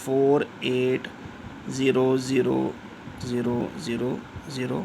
48000000W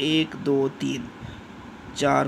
1 2 3 4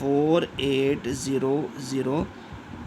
4800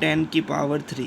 10⁻3،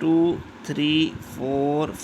2 3 4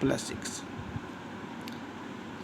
+6،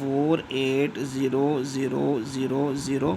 480000،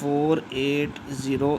480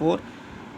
4.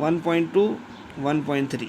1.2 1.3،